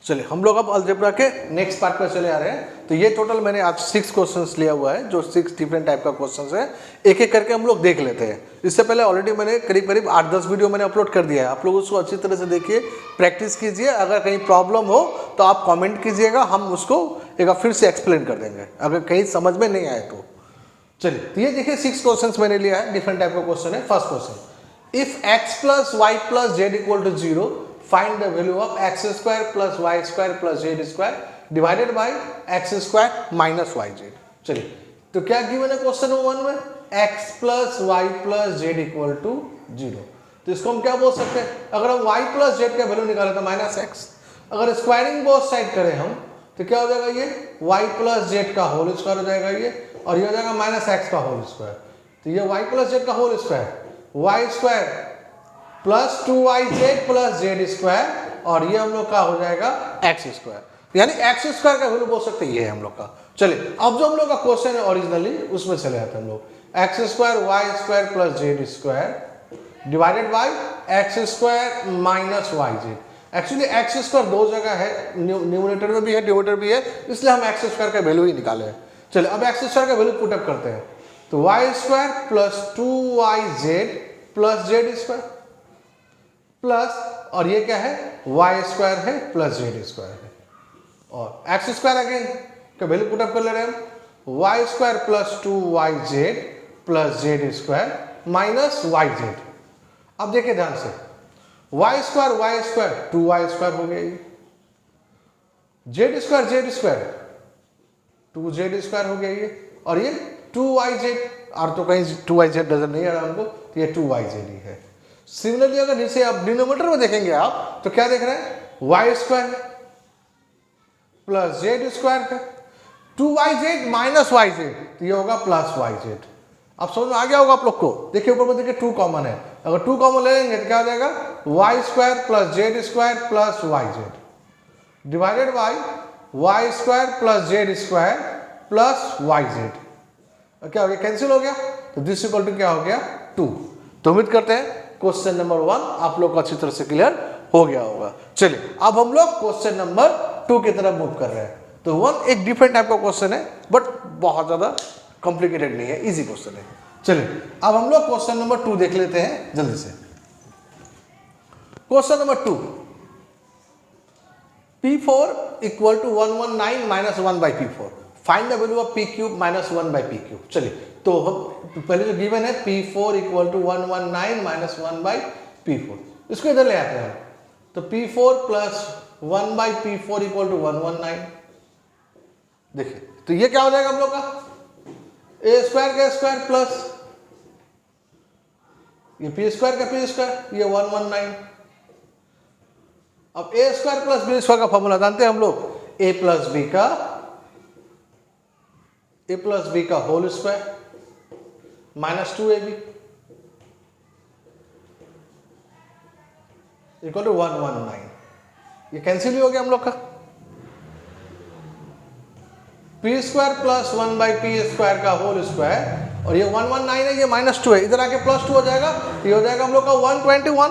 चलिए हम लोग अब अलजेब्रा के नेक्स्ट पार्ट पर चले आ रहे हैं। तो ये टोटल मैंने आज 6 क्वेश्चंस लिया हुआ है, जो 6 डिफरेंट टाइप का क्वेश्चंस है। एक एक करके हम लोग देख लेते हैं। इससे पहले ऑलरेडी मैंने करीब करीब 8-10 वीडियो मैंने अपलोड कर दिया है। आप लोग उसको अच्छी तरह से देखिए, प्रैक्टिस कीजिए। अगर कहीं प्रॉब्लम हो तो आप कॉमेंट कीजिएगा, हम उसको एक बार फिर से एक्सप्लेन कर देंगे अगर कहीं समझ में नहीं आए तो। चलिए तो ये देखिए 6 क्वेश्चंस मैंने लिया है, डिफरेंट टाइप का क्वेश्चन है। First question, if x plus y plus z equal to 0 find the value of x square plus y square plus z square divided by x square minus yz। चलिए तो क्या given है question number 1 में, x plus y plus z equal to 0। तो इसको हम क्या बोल सकते हैं, अगर हम y प्लस जेड का वैल्यू निकाले तो माइनस एक्स, अगर स्क्वायरिंग बोथ साइड करें हम तो क्या हो जाएगा, ये y प्लस जेड का होल स्क्वायर हो जाएगा ये, और ये हो जाएगा माइनस एक्स का होल स्क्वायर। तो ये y प्लस जेड का whole square, y square plus 2yz plus z square, और ये हम लोग का हो जाएगा एक्स स्क्वायर, यानी एक्स स्क्वायर का वैल्यू बोल सकते हैं ये है हम लोग का। चलिए अब जो हम लोग का क्वेश्चन है ओरिजिनली उसमें चले जाते हैं हम लोग। X square y square plus z square divided by x square minus y z. Actually x square दो जगह है, न्यूमरेटर में भी है डिनोमिनेटर भी है, इसलिए हम एक्स स्क्वायर का वैल्यू ही निकाले हैं। चलिए अब एक्स स्क्वायर का वैल्यू पुटअप करते हैं। तो y square plus 2yz plus z square plus, और ये क्या है, वाई स्क्वायर है प्लस जेड स्क्वायर है, और एक्स स्क्वायर अगेन का वैल्यू पुट अप कर ले रहे हैं हम, y square plus 2yz plus z square minus y z. अब देखिए ध्यान से, वाई स्क्वायर 2y स्क्वायर हो गया, ये जेड स्क्वायर 2z स्क्वायर हो गया ये, और ये 2yz, और तो कहीं 2yz नजर नहीं आ रहा हमको, तो ये 2yz ही है। सिमिलरली अगर नीचे आप डिनोमिनेटर में देखेंगे आप तो क्या देख रहे हैं, y square plus z square है, 2yz माइनस वाई जेड, तो ये होगा प्लस वाई जेड। अब समझ में आ गया होगा आप लोग को। देखिए ऊपर में देखिए 2 कॉमन है, अगर 2 कॉमन ले लेंगे तो क्या हो जाएगा, y square plus z square plus y z divided by y square plus z square plus y z. क्या हो गया, कैंसिल हो गया, तो दिस इक्वल टू क्या हो गया, 2। तो उम्मीद करते हैं क्वेश्चन नंबर 1 आप लोग को अच्छी तरह से क्लियर हो गया होगा। चलिए अब हम लोग क्वेश्चन नंबर 2 की तरफ मूव कर रहे हैं। तो 1 एक डिफरेंट टाइप का क्वेश्चन है, बट बहुत ज्यादा कॉम्प्लिकेटेड नहीं है, इजी क्वेश्चन है। चलिए अब हम लोग क्वेश्चन नंबर 2 देख लेते हैं जल्दी से। Question number 2, P4 equal to 119 minus 1 by P4, find the value of P cube minus 1 by P cube. चलिए तो हम पहले जो गिवन है P4 equal to 119 minus 1 by P4, इसको इधर ले आते हैं। तो P4 plus 1 by P4 equal to 119। देखिए तो ये क्या हो जाएगा हम लोग का, ए स्क्वायर का स्क्वायर प्लस ये पी स्क्वायर का पी स्क्वायर, ये 119। अब a square plus B square का फॉर्मूला जानते हैं हम लोग, ए प्लस बी का whole square minus 2ab equal to 119। ये कैंसिल ही हो गया हम लोग का। P square plus 1 by p square का होल स्क्वायर, और ये 119 है, ये माइनस 2 है, इधर आके प्लस 2 हो जाएगा, ये हो जाएगा हम लोग का 121।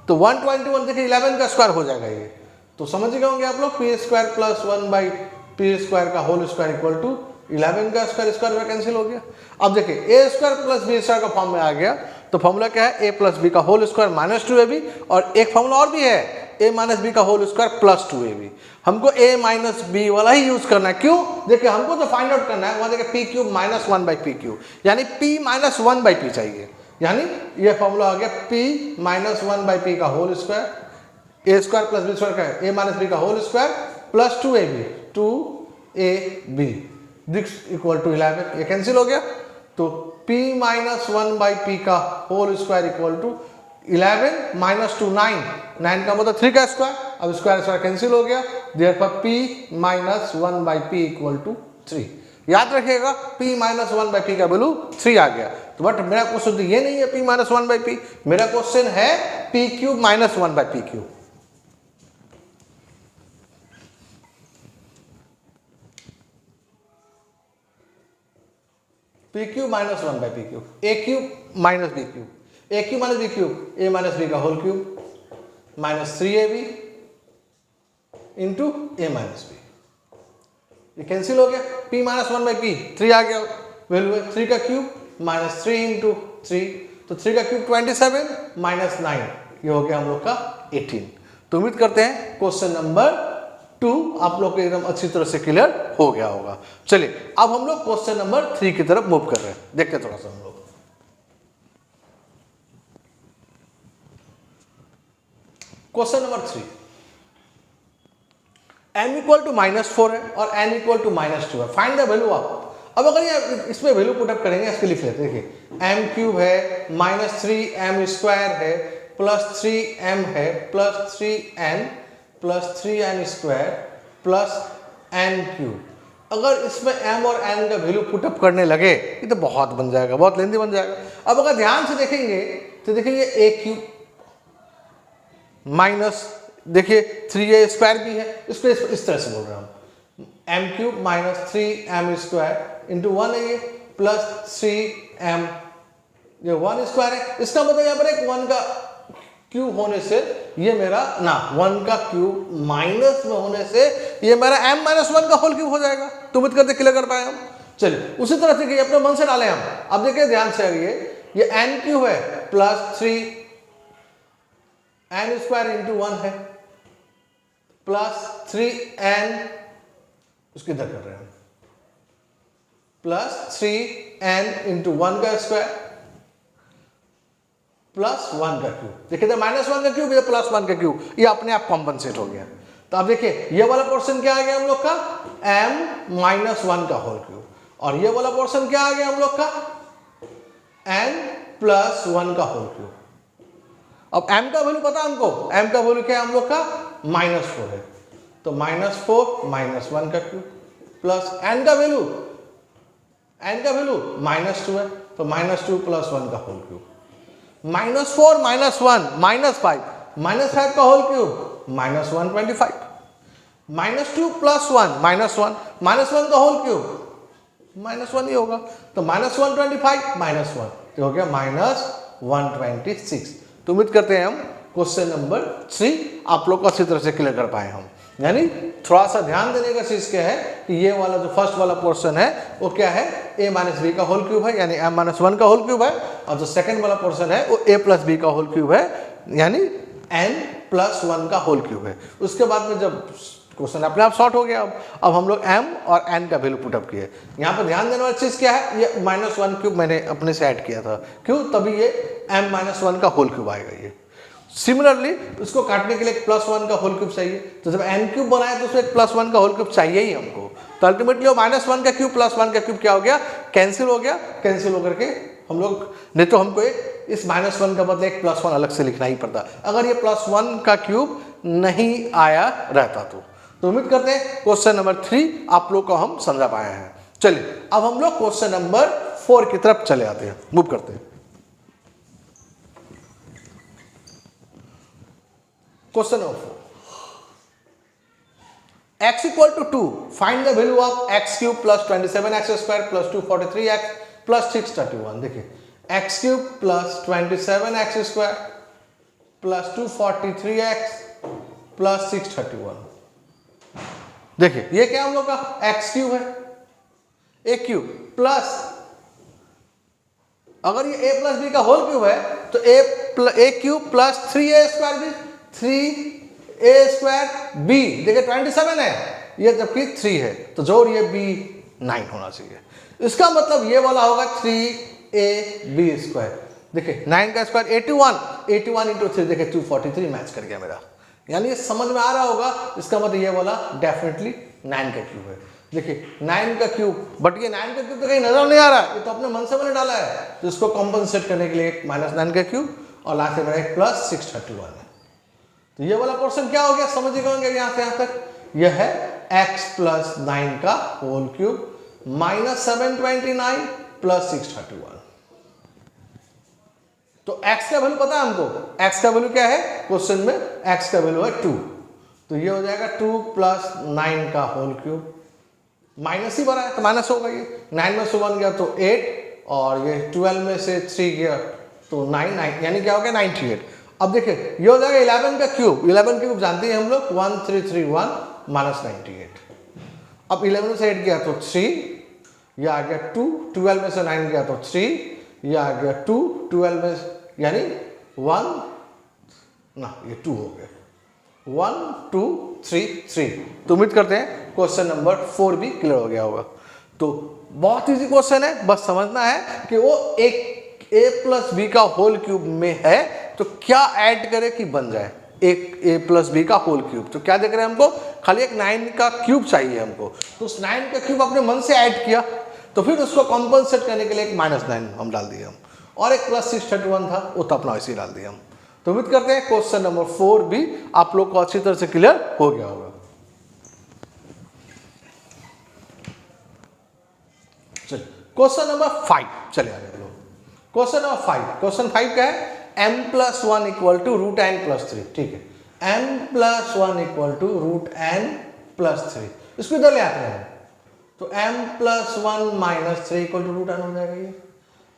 तो 121 देखिए 11 का स्क्वायर हो जाएगा ये, तो समझ गए होंगे आप लोग, P square plus 1 by p square का होल स्क्वायर इक्वल टू 11 का स्क्वायर, स्क्वायर में कैंसिल हो गया। अब देखिए ए स्क्वायर प्लस बी स्क्वायर का फॉर्म में आ गया, तो फॉर्मूला क्या है, ए प्लस बी का होल स्क्वायर माइनस 2ab, और एक फॉर्मूला और भी है, ए माइनस बी का होल स्क्वायर प्लस 2ab। हमको ए माइनस बी वाला ही यूज करना है, क्यों, देखिए हमको तो फाइंड आउट करना है, वहां देखिए p cube minus 1 by P cube, यानी पी माइनस 1 बाई पी चाहिए, यानी ये फॉर्मूला आ गया पी माइनस 1 बाई पी का होल स्क्वायर, ए स्क्वायर प्लस बी स्क्वायर का है, ए माइनस बी का whole square plus 2ab this equal to 11। ये कैंसिल हो गया, तो p माइनस 1 बाई पी का whole square equal to 11 minus 2 9 का मतलब 3 का स्क्वायर, अब स्क्वायर स्क्वायर कैंसिल हो गया, therefore p minus 1 by p equal to 3। याद रखिएगा p माइनस 1 बाई पी का वैल्यू 3 आ गया। तो बट मेरा क्वेश्चन तो ये नहीं है p माइनस 1 बाई पी, मेरा क्वेश्चन है p cube minus 1 by P cube. P cube minus 1 by P cube, A cube minus B cube, A cube minus B cube, A minus B का whole cube minus 3ab into A minus B, ये cancel हो गया, p minus 1 by P 3 आ गया, value है 3 का cube minus 3 into 3, तो 3 का क्यूब 27 माइनस 9, ये हो गया हम लोग का 18। तो उम्मीद करते हैं क्वेश्चन नंबर 2 आप लोग को एकदम अच्छी तरह से क्लियर हो गया होगा। चलिए अब हम लोग क्वेश्चन नंबर 3 की तरफ मूव कर रहे हैं, देखते हैं थोड़ा सा हम लोग। Question number 3, m equal to -4 है और n इक्वल टू -2 है, फाइंड द वैल्यू ऑफ। अब अगर ये इसमें वैल्यू पुटअप करेंगे, इसके लिख लेते हैं, देखिए m क्यूब है, -3m स्क्वायर है, प्लस 3m है, plus 3n plus 3n square plus n cube. अगर इसमें m और n का वैल्यू पुटअप करने लगे ये तो बहुत बन जाएगा, बहुत लेंदी बन जाएगा। अब अगर ध्यान से देखेंगे तो देखेंगे a क्यूब माइनस, देखिए 3a स्क्वायर भी है, इसको इस तरह से बोल रहा हूँ, m cube minus 3m square into 1 है ये, प्लस 3m, ये 1 स्क्वायर है। इसका मतलब यहाँ पर एक 1 का क्यूब होने से ये मेरा 1 का क्यूब माइनस में होने से ये मेरा m माइनस 1 का होल क्यूब हो जाएगा। तो उम्मीद करते क्लियर कर पाए हम। चलिए उसी तरह से अपने मन से डालें हम। अब देखिए ध्यान से, ये n क्यूब है प्लस 3n स्क्वायर इंटू 1 है, प्लस 3n, उसकी इधर कर रहे हैं, प्लस 3n इंटू 1 का स्क्वायर प्लस 1 का क्यूब। देखिए -1 का क्यूब, ये +1 का क्यूब, ये अपने आप कॉम्पनसेट हो गया। तो अब देखिए ये वाला पोर्शन क्या आ गया हम लोग का, m माइनस 1 का होल क्यूब, और ये वाला पोर्शन क्या आ गया हम लोग का, n प्लस 1 का होल क्यूब। अब m का वैल्यू पता हमको, m का वैल्यू क्या है हम लोग का, -4 है, तो -4 माइनस 1 का क्यूब, प्लस n का वैल्यू -2 है, तो -2 प्लस 1 का होल क्यूब, -4 माइनस 1 -5 का होल क्यूब -125, -2 प्लस 1 -1 का होल क्यूब -1 ही होगा, तो -125 -1 तो हो गया -126। तो उम्मीद करते हैं हम क्वेश्चन नंबर 3 आप लोग को अच्छी तरह से क्लियर कर पाए हम। यानी थोड़ा सा ध्यान देने का चीज क्या है कि ये वाला जो फर्स्ट वाला पोर्शन है वो क्या है, a माइनस बी का होल क्यूब है, यानी m माइनस 1 का होल क्यूब है, और जो सेकंड वाला पोर्शन है वो a प्लस बी का होल क्यूब है, यानी n प्लस 1 का होल क्यूब है। उसके बाद में जब क्वेश्चन अपने आप शॉर्ट हो गया, अब हम लोग m और n का वैल्यू पुटअप किए। यहाँ पर ध्यान देने वाली चीज क्या है, ये -1 क्यूब मैंने अपने से ऐड किया था, क्यों, तभी ये m माइनस 1 का होल क्यूब आएगा। ये सिमिलरली उसको काटने के लिए एक +1 का होल क्यूब चाहिए, तो जब n क्यूब बनाए तो उसमें एक +1 का होल क्यूब चाहिए ही हमको। तो अल्टीमेटली वो -1 का क्यूब +1 का क्यूब क्या हो गया, कैंसिल हो गया। कैंसिल होकर के हम लोग, नहीं तो हमको इस -1 का बदले एक +1 अलग से लिखना ही पड़ता अगर ये +1 का क्यूब नहीं आया रहता तो उम्मीद करते हैं क्वेश्चन नंबर 3 आप लोग को हम समझा पाए हैं। चलिए अब हम लोग क्वेश्चन नंबर 4 की तरफ चले आते हैं, मूव करते हैं। Question number 4, x equal to 2, find the value of x cube plus 27x square plus 243x plus 631। देखिए x cube plus 27x square plus 243x plus 631। देखिए ये क्या हम लोग का x क्यूब है, a क्यूब प्लस, अगर ये a प्लस बी का होल क्यूब है तो a cube plus 3a square भी 3a स्क्वायर b, देखिए 27 है ये, जबकि 3 है, तो जोड़ ये b 9 होना चाहिए। इसका मतलब ये वाला होगा 3ab स्क्वायर। देखिए 9 का स्क्वायर 81 इंटू 3, देखिए 243 मैच कर गया मेरा, यानी ये समझ में आ रहा होगा। इसका मतलब ये वाला डेफिनेटली 9 का क्यूब है। देखिए 9 का क्यूब, बट ये 9 का क्यूब तो कहीं नजर नहीं आ रहा, ये तो अपने मन से मैंने डाला है, तो इसको कॉम्पनसेट करने के लिए एक -9 का क्यूब और लास्ट में एक प्लस 631 है। तो ये वाला पोर्शन क्या हो गया, समझ गए यहाँ से यहाँ तक, यह है x प्लस 9 का होल क्यूब माइनस 729 प्लस 631। तो x का वैल्यू पता है हमको, x का वैल्यू क्या है क्वेश्चन में, x का वैल्यू है 2, तो ये हो जाएगा 2 प्लस 9 का होल क्यूब, माइनस ही बना है तो माइनस होगा, ये 9 में से 1 गया तो 8, और ये 12 में से 3 गया तो 9, यानी क्या हो गया 98। अब देखिए ये हो जाएगा 11 का क्यूब, 11 क्यूब जानते हैं हम लोग 1331 -98। अब 11 से 8 गया तो 3, ये आ गया 2, 12 में से 9 गया तो 3, ये आ गया 2, 12 में यानी 1 ना, ये 2 हो गया, 1 2 3 3। तो उम्मीद करते हैं क्वेश्चन नंबर 4 भी क्लियर हो गया होगा। तो बहुत इजी क्वेश्चन है, बस समझना है कि वो एक a प्लस बी का होल क्यूब में है तो क्या ऐड करे कि बन जाए एक a प्लस बी का होल क्यूब। तो क्या देख रहे हैं हमको, खाली एक 9 का क्यूब चाहिए हमको, तो उस 9 का क्यूब अपने मन से ऐड किया, तो फिर उसको कॉम्पनसेट करने के लिए एक -9 हम डाल दिए हम, और एक +631 था वो तो अपना वैसे ही डाल दिया हम। तो उम्मीद करते हैं क्वेश्चन नंबर 4 भी आप लोग को अच्छी तरह से क्लियर हो गया होगा। चलिए क्वेश्चन नंबर 5 चले आगे लोग। क्वेश्चन नंबर 5, क्वेश्चन 5 क्या है, m+1 इक्वल टू √n+3। ठीक है, m+1 इक्वल टू √n+3, इसको इधर ले आते हैं तो m+1 - 3 इक्वल टू √n हो जाएगा।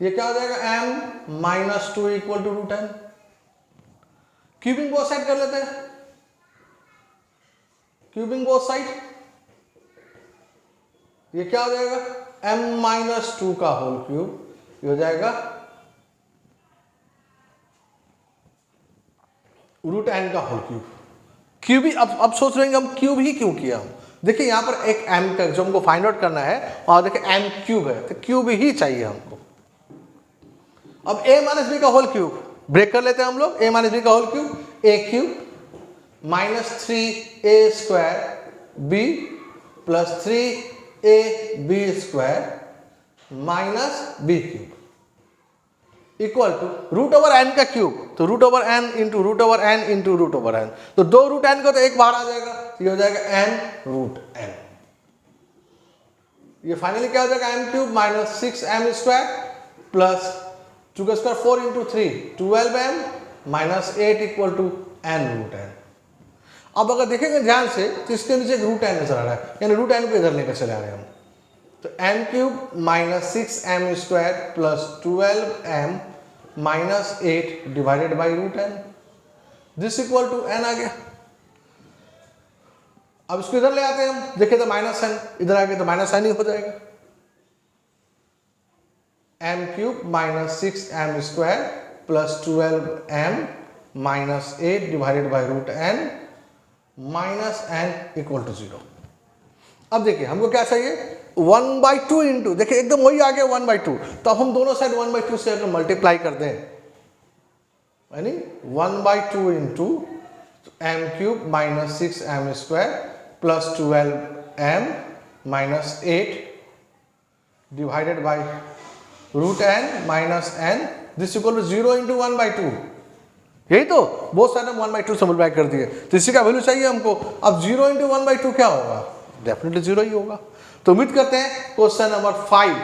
ये क्या हो जाएगा, m-2 equal to √n। Cubing both side कर लेते हैं, क्यूबिंग बोथ साइड, ये क्या हो जाएगा, m-2 का होल क्यूब, ये हो जाएगा √n का होल क्यूब। क्यूब ही अब सोच रहे हैं हम क्यूब ही क्यों किया हम, देखिए यहां पर एक m का जो हमको फाइंड आउट करना है, और देखिए m³ है तो क्यूब ही चाहिए हमको। अब a - b का होल क्यूब ब्रेक कर लेते हैं हम लोग, a - b का whole cube, a³ -3a² b + 3ab² -b³ equal to √n का क्यूब, तो √n into √n into √n, तो 2 √n का तो एक बाहर आ जाएगा, ये हो जाएगा n√n। ये फाइनली क्या हो जाएगा, m³ -6m² प्लस 2 का square 4 into 3 12m -8 equal to n√n। अब अगर देखेंगे ध्यान से तो इसके नीचे √n नजर आ रहा है, यानी √n को इधर लेकर चले आ रहे हैं हम, तो m³ -6m² plus 12m -8 divided by √n, this equal to n आ गया। अब इसको इधर ले आते हैं हम, देखें तो -n इधर आ गया तो -n ही हो जाएगा, m³ -6m² plus 12m -8 divided by √n -n equal to 0। अब देखिए हमको क्या चाहिए, 1/2 इंटू, देखिए एकदम वही आ गया 1/2, तो अब हम दोनों साइड 1/2 से अगर मल्टीप्लाई कर दें, यानी 1/2 into m³ -6m² plus 12m -8 divided by √n -n, this equal to 0 into 1/2, यही तो बहुत सारे 1/2 से मल्टीप्लाई कर दिए, तो इसी का वैल्यू चाहिए हमको। अब 0 इंटू 1/2 क्या होगा, डेफिनेटली 0 ही होगा। तो उम्मीद करते हैं क्वेश्चन नंबर 5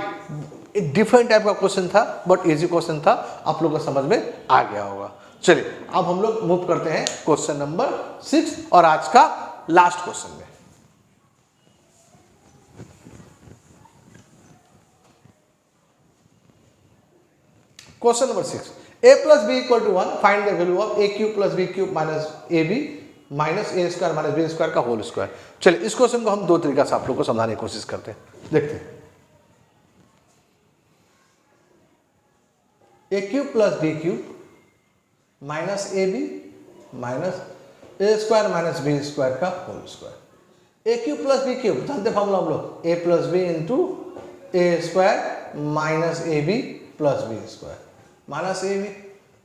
एक डिफरेंट टाइप का क्वेश्चन था, बट इजी क्वेश्चन था, आप लोगों को समझ में आ गया होगा। चलिए अब हम लोग मूव करते हैं क्वेश्चन नंबर 6 और आज का लास्ट क्वेश्चन में। Question number 6, a + b = 1, find the value of a³ + b³ - ab -a² - b² का होल स्क्वायर। चलिए इस क्वेश्चन को हम दो तरीका से आप लोग को समझाने की कोशिश करते हैं, देखते हैं। a³ + b³ -ab -a² - b² का होल स्क्वायर। a³ + b³ जानते फॉर्मूला हम लोग, a + b into a² - ab + b² -ab,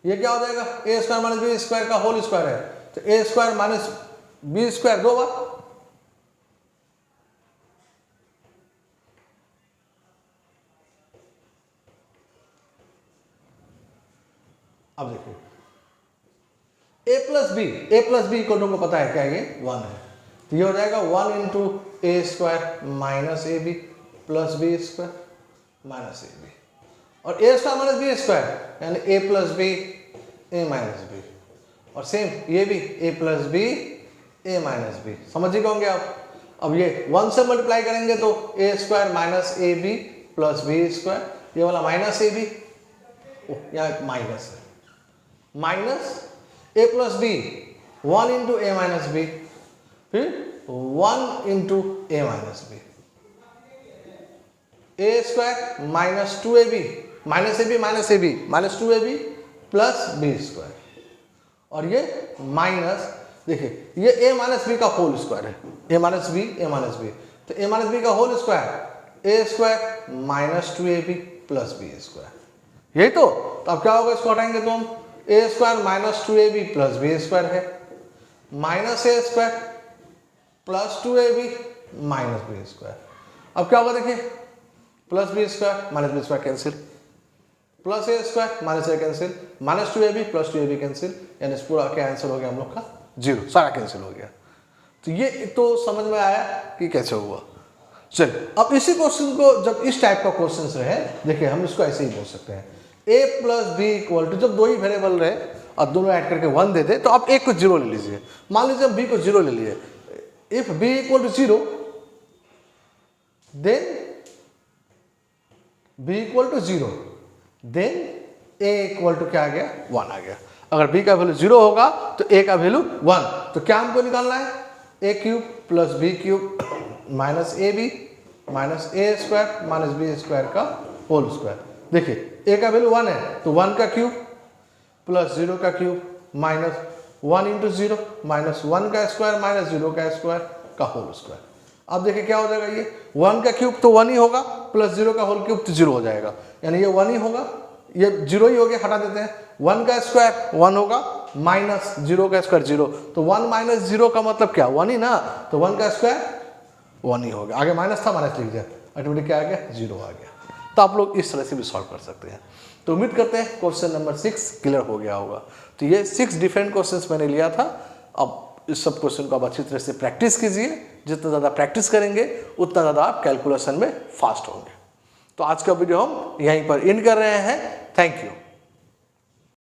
ये क्या हो जाएगा, a² - b² का होल स्क्वायर है, तो a² - b² दो बार, अब देखो a + b को पता है क्या, ये 1 है, तो ये हो जाएगा 1 into a² - ab plus b² -ab, और a² - b² यानी a + b a - b, और सेम ये भी a + b a - b, समझ ही होंगे आप। अब ये 1 से मल्टीप्लाई करेंगे तो a² - ab प्लस b², ये वाला -ab, यहाँ माइनस है, minus a + b 1 into a - b, फिर 1 into A minus B, A square minus 2ab minus A B minus A B minus 2ab plus B square, और ये minus, देखिए ये A minus B का whole square है, ए minus B तो A minus B का whole square ए square minus 2ab plus B square, यही तो अब क्या होगा, इसको हटाएंगे तो हम A square minus 2ab plus B square है, माइनस ए square plus 2ab minus B square. अब क्या होगा देखिए, plus B square minus B square cancel, plus A square minus A cancel, minus 2ab plus 2ab cancel, यानी इस पूरा क्या answer हो गया हम लोग का 0, सारा कैंसिल हो गया। तो ये तो समझ में आया कि कैसे हुआ। चलिए अब इसी क्वेश्चन को जब इस टाइप का क्वेश्चन रहे, देखिए हम इसको ऐसे ही बोल सकते हैं, a plus b equal to, जब दो ही वेरिएबल रहे और दोनों ऐड करके 1 दे दे, तो आप एक को 0 ले लीजिए, मान लीजिए हम b को 0 ले लिए, if b equal to 0 then b equal to 0 then a equal to क्या आ गया, 1 आ गया। अगर b का वैल्यू 0 होगा तो a का वैल्यू 1, तो क्या हमको निकालना है, a cube plus b cube minus A B minus A square minus B square का होल स्क्वायर। देखिए a का वैल्यू 1 है तो 1 का क्यूब प्लस 0 का क्यूब माइनस 1 इंटू 0 माइनस 1 का स्क्वायर माइनस 0 का स्क्वायर का होल स्क्वायर। अब देखिए क्या हो जाएगा, ये 1 का क्यूब तो 1 ही होगा प्लस 0 का होल क्यूब तो 0 हो जाएगा, यानी ये 1 ही होगा, ये 0 ही हो गया, हटा देते हैं। 1 का स्क्वायर 1 होगा माइनस 0 का स्क्वायर 0, तो 1 माइनस 0 का मतलब क्या, 1 ही ना, तो 1 का स्क्वायर 1 ही होगा, आगे माइनस था माइनस लिख दिया, ऑटोमेटिक क्या आ गया, 0 आ गया। तो आप लोग इस तरह से भी सॉल्व कर सकते हैं। तो उम्मीद करते हैं क्वेश्चन नंबर 6 क्लियर हो गया होगा। तो ये 6 डिफरेंट क्वेश्चंस मैंने लिया था। अब इस सब क्वेश्चन को आप अच्छी तरह से प्रैक्टिस कीजिए, जितना ज़्यादा प्रैक्टिस करेंगे उतना ज़्यादा आप कैलकुलेशन में फास्ट होंगे। तो आज का वीडियो हम यहीं पर एंड कर रहे हैं। Thank you.